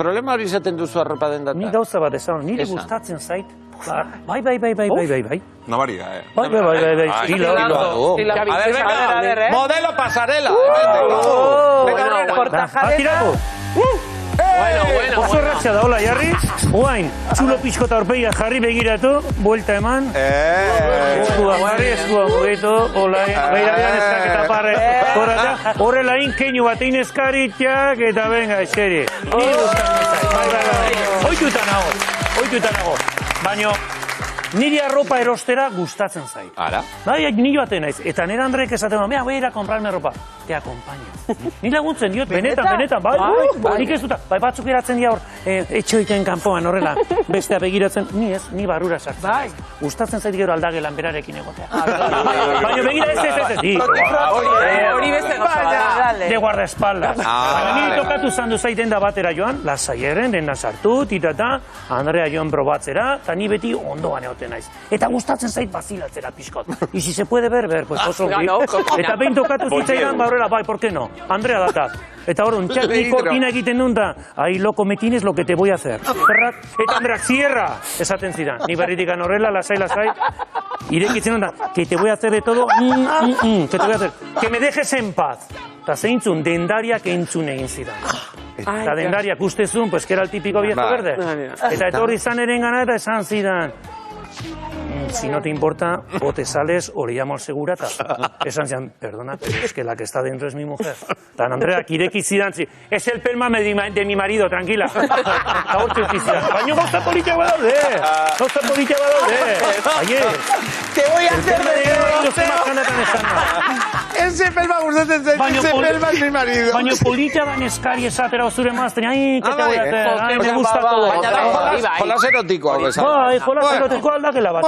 Problema hori izaten duzu arropa dendata? Ni gauza bat esan, nire gustatzen zait. Bai. Nabaria, Bai. Estilo. A ver, modelo pasarela. Atirako. Bueno. Oso erratxa da, hola, jarri. Oain, txulo pixkota horpeia jarri begiratu, buelta eman. Eskua mugitu, hola, beiradean eskaketa parre. Horrela keinu batein eskaritxak, eta venga, eseri. Oituta nago. Baina, niri arropa erostera gustatzen zait. Ara? Bai, ni joaten naiz. Eta nire Andrek esaten, mea, voy a ir a comprarme ropa. Te acompaño. Ni laguntzen diot, benetan. Bai, nik ez duta. Bai, batzuk eratzen dira hor, etxoiten kanpoan horrela, bestea begiratzen. Ni ez, ni barrura sartzen. Bai. Gustatzen zait gero aldagelan berarekin egotea. Baina begira ez. Hori beste gauza. De guardaespaldas. Baina niri tokatu zandu zaiten da batera joan, lasaieren, dena sartu, titata, Andrea joan probatzera, eta ni beti ondoan egoten naiz. Eta gustatzen zait bazilatzera pixkot. Y si se puede ver, pues oso eta behin tokatu zitzaidan, ba horrela, bai, ¿por qué no? Andrea data. Eta hor, txatni kortina egiten duen da, ahí loco me tienes lo que te voy a hacer. Eta Andrea, cierra! Esaten zidan. Ni berritikan horrela, lasai. Irekitzen duen da, que te voy a hacer de todo, que te voy a hacer. Que me dejes en paz. Eta zeintzun, dendariak entzun egin zidan. Eta dendariak ustezun, pues que era el típico viejo verde. Eta etorri zan erengana eta esan zidan. Si no te importa, o te sales o le llamo al segurata. Esan zidan, perdona, pero es que la que está dentro es mi mujer. Tan Andrea, kireki zidan, es el pelma de mi marido, tranquila. Eta hortxe zidan, baina gauza politia badaude. Aie. Te voy a hacer ese pelma gustatzen zait, ese pelma es mi marido. Baina politia da neskari esatera zure mazten, ai, que te voy a hacer, me gusta todo. Baina da jolas erotikoa. Bai, jolas erotikoa aldakela bat.